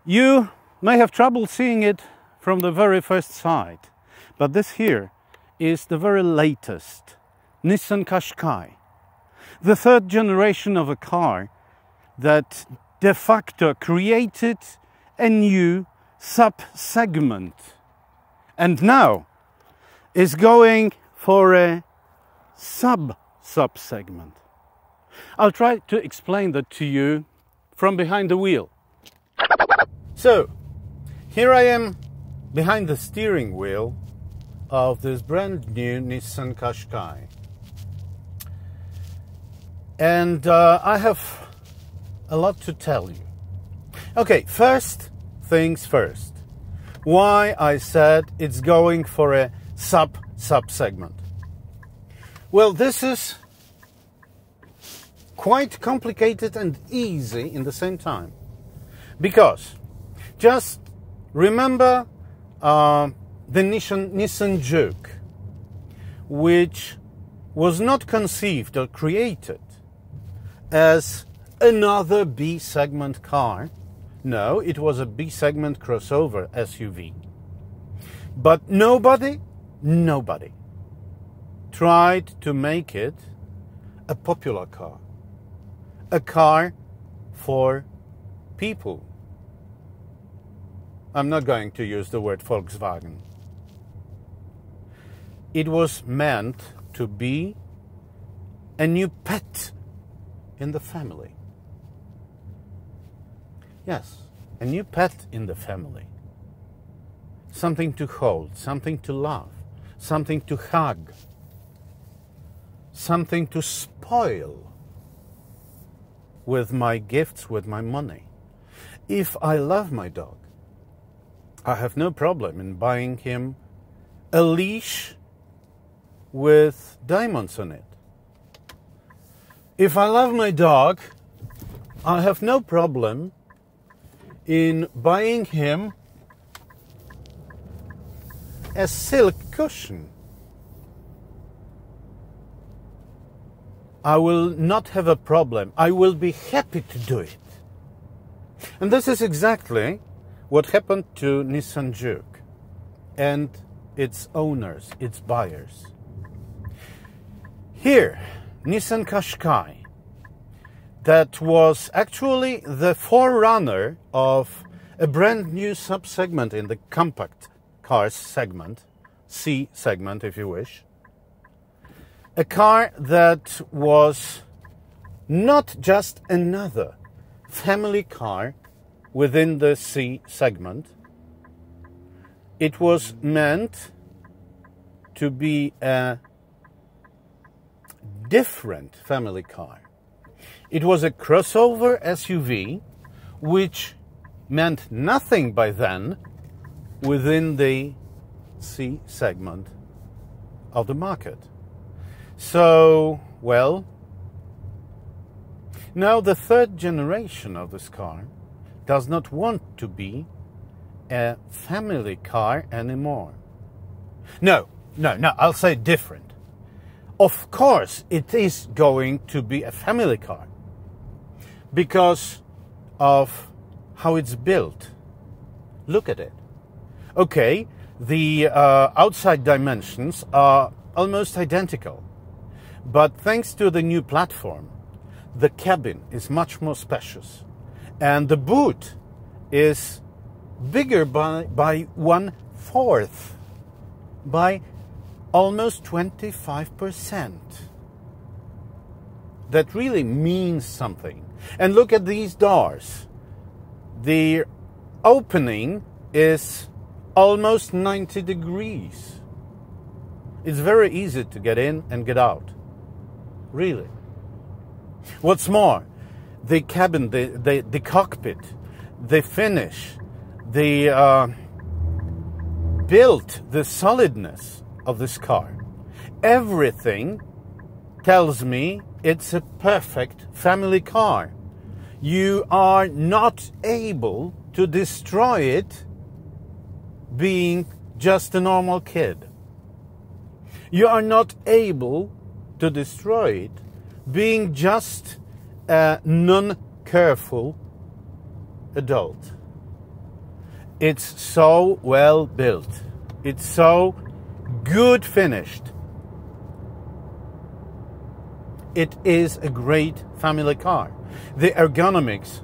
You may have trouble seeing it from the very first sight, but this here is the very latest Nissan Qashqai, the third generation of a car that de facto created a new sub-segment and now is going for a sub-segment. I'll try to explain that to you from behind the wheel. So, here I am behind the steering wheel of this brand new Nissan Qashqai. And I have a lot to tell you. Okay, first things first. Why I said it's going for a sub-segment. Well, this is quite complicated and easy in the same time. Because just remember the Nissan Juke, which was not conceived or created as another B-segment car. No, it was a B-segment crossover SUV. But nobody tried to make it a popular car. A car for people. I'm not going to use the word Volkswagen. It was meant to be a new pet in the family. Yes, a new pet in the family. Something to hold, something to love, something to hug, something to spoil with my gifts, with my money. If I love my dog, I have no problem in buying him a leash with diamonds on it. If I love my dog, I have no problem in buying him a silk cushion. I will not have a problem. I will be happy to do it. And this is exactly what happened to Nissan Juke and its owners, its buyers. Here, Nissan Qashqai, that was actually the forerunner of a brand new sub-segment in the compact cars segment, C segment if you wish. A car that was not just another family car within the C segment. It was meant to be a different family car. It was a crossover SUV, which meant nothing by then within the C segment of the market. So, well, now the third generation of this car does not want to be a family car anymore. No, I'll say different. Of course, it is going to be a family car because of how it's built. Look at it. Okay, the outside dimensions are almost identical, but thanks to the new platform, the cabin is much more spacious, and the boot is bigger by 1/4, by almost 25%. That really means something. And look at these doors. The opening is almost 90 degrees. It's very easy to get in and get out. Really. What's more, the cabin, the cockpit, the finish, the build, the solidness of this car, everything tells me it's a perfect family car. You are not able to destroy it being just a normal kid. You are not able to destroy it being just a non-careful adult. It's so well built. It's so good finished. It is a great family car. The ergonomics,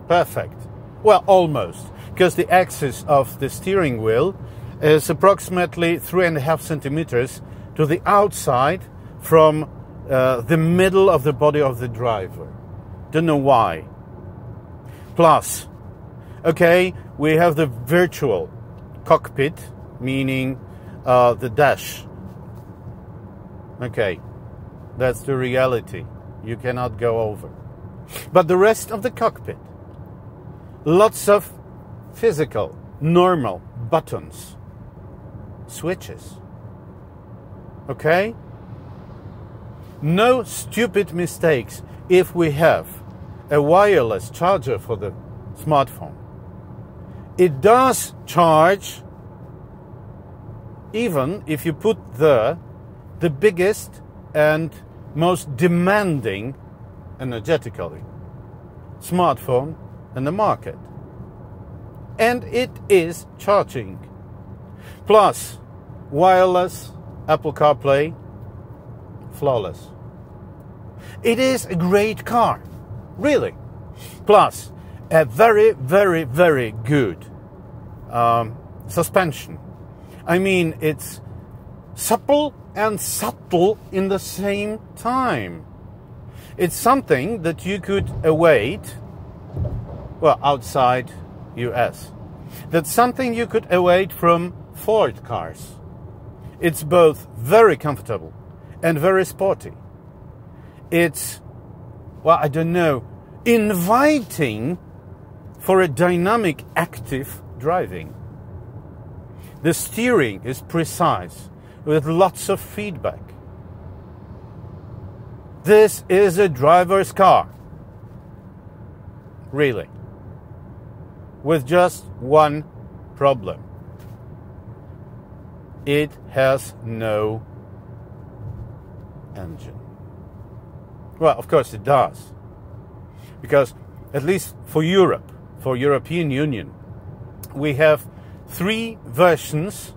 perfect. Well, almost, because the axis of the steering wheel is approximately 3.5 centimeters to the outside from the middle of the body of the driver. Don't know why. Plus, okay, we have the virtual cockpit, meaning the dash. Okay, that's the reality. You cannot go over. But the rest of the cockpit, lots of physical, normal buttons, switches. Okay? No stupid mistakes if we have a wireless charger for the smartphone. It does charge even if you put the biggest and most demanding energetically smartphone in the market. And it is charging. Plus, wireless Apple CarPlay, flawless. It is a great car, really. Plus, a very, very, very good suspension. I mean, it's supple and subtle in the same time. It's something that you could await, well, outside US. That's something you could await from Ford cars. It's both very comfortable and very sporty. It's, well, I don't know, inviting for a dynamic, active driving. The steering is precise, with lots of feedback. This is a driver's car. Really. With just one problem. It has no engine. Well, of course it does. Because, at least for Europe, for European Union, we have 3 versions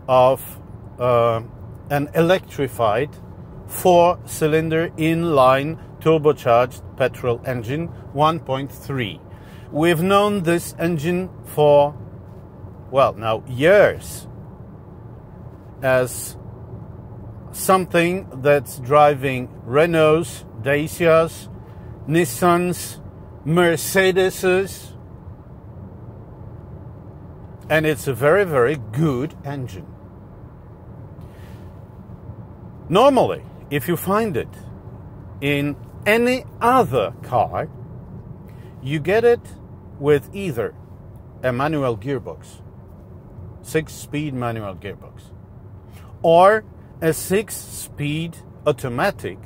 of an electrified 4-cylinder inline turbocharged petrol engine 1.3. We've known this engine for, well, now years as something that's driving Renaults, Dacias, Nissans, Mercedeses, and it's a very, very good engine. Normally, if you find it in any other car, you get it with either a manual gearbox, 6-speed manual gearbox, or a 6-speed automatic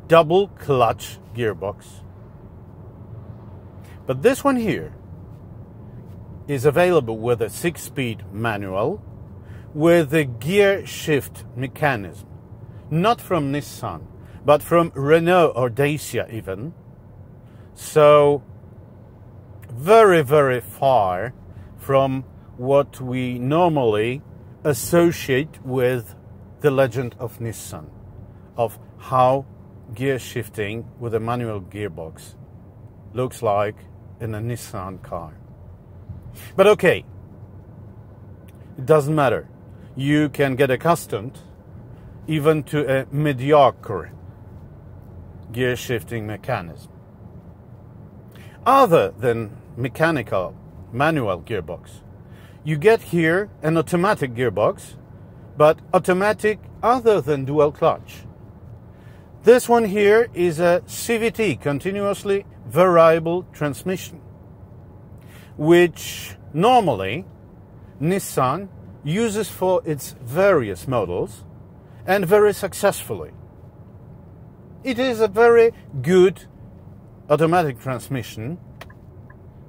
double clutch gearbox. But this one here is available with a 6-speed manual with a gear shift mechanism. Not from Nissan, but from Renault or Dacia even. So, very, very far from what we normally associate with the legend of Nissan, of how gear shifting with a manual gearbox looks like in a Nissan car. But okay, it doesn't matter. You can get accustomed even to a mediocre gear shifting mechanism. Other than mechanical manual gearbox, you get here an automatic gearbox, but automatic other than dual clutch. This one here is a CVT, continuously variable transmission, which normally Nissan uses for its various models and very successfully. It is a very good automatic transmission,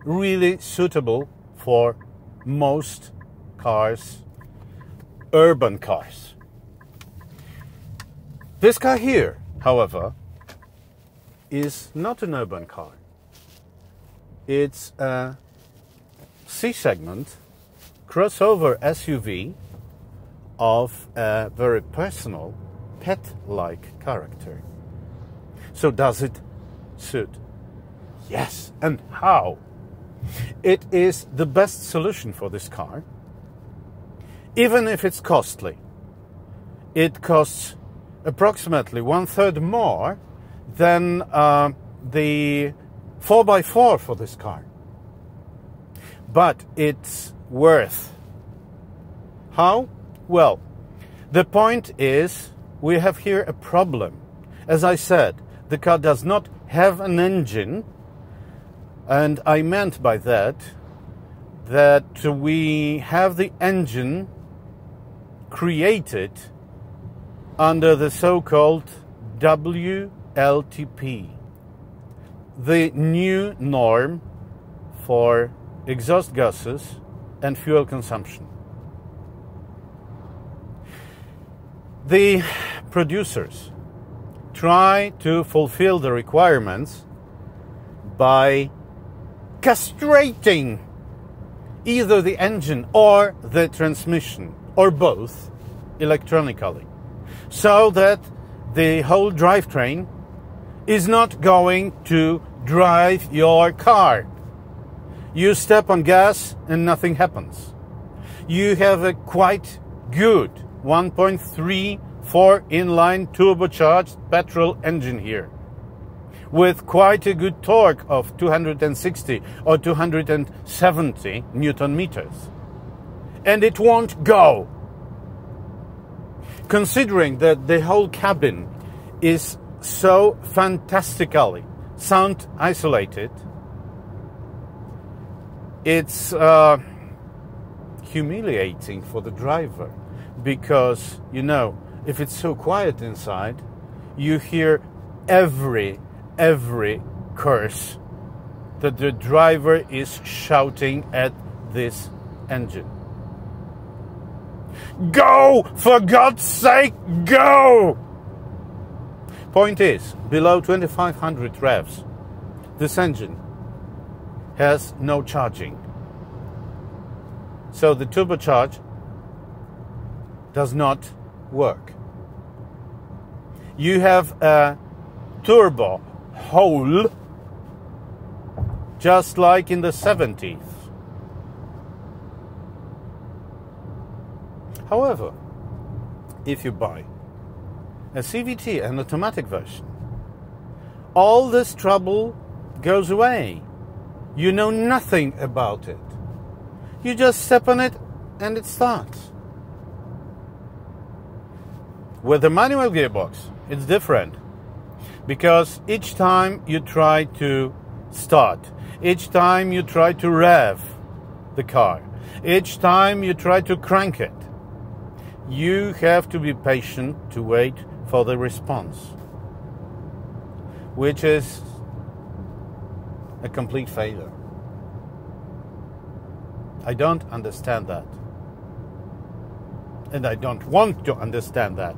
really suitable for most cars, urban cars. This car here, however, is not an urban car. It's a C-segment crossover SUV of a very personal, pet-like character. So does it suit? Yes, and how? It is the best solution for this car, even if it's costly. It costs approximately 1/3 more than the 4x4 for this car. But it's worth. How? Well, the point is we have here a problem. As I said, the car does not have an engine, and I meant by that we have the engine created under the so-called WLTP, the new norm for exhaust gases and fuel consumption. The producers try to fulfill the requirements by castrating either the engine or the transmission, or both, electronically, so that the whole drivetrain is not going to drive your car. You step on gas and nothing happens. You have a quite good 1.34 inline turbocharged petrol engine here, with quite a good torque of 260 or 270 Newton meters. And it won't go. Considering that the whole cabin is so fantastically sound isolated, it's humiliating for the driver, because, you know, if it's so quiet inside, you hear every curse that the driver is shouting at this engine. Go! For God's sake, go! Point is, below 2500 revs, this engine has no charging. So the turbocharge does not work. You have a turbo hole, just like in the 70s. However, if you buy a CVT, an automatic version, all this trouble goes away. You know nothing about it. You just step on it and it starts. With the manual gearbox, it's different, because each time you try to start, each time you try to rev the car, each time you try to crank it, you have to be patient to wait for the response, which is a complete failure. I don't understand that. And I don't want to understand that.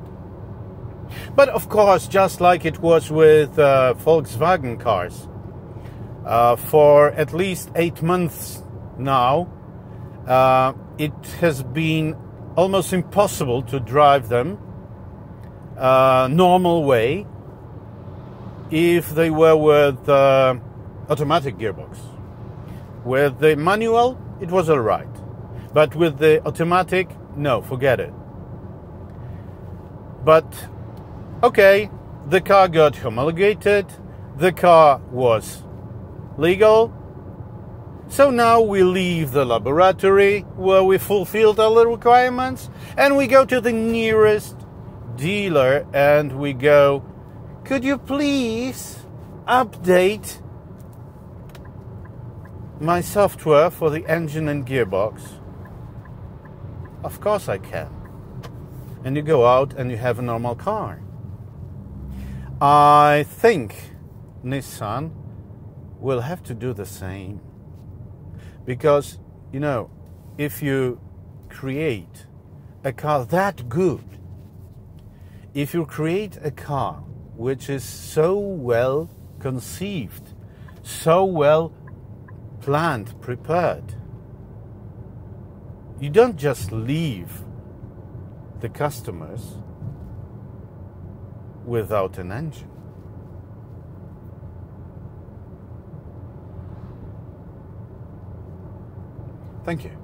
But of course, just like it was with Volkswagen cars, for at least 8 months now, it has been almost impossible to drive them normal way if they were with automatic gearbox. With the manual, it was all right, but with the automatic, no, forget it. But okay, the car got homologated, the car was legal, so now we leave the laboratory where we fulfilled all the requirements, and we go to the nearest dealer and we go, could you please update my software for the engine and gearbox? Of course I can. And you go out and you have a normal car. I think Nissan will have to do the same. Because, you know, if you create a car that good, if you create a car which is so well conceived, so well planned, prepared, You don't just leave the customers without an engine. Thank you.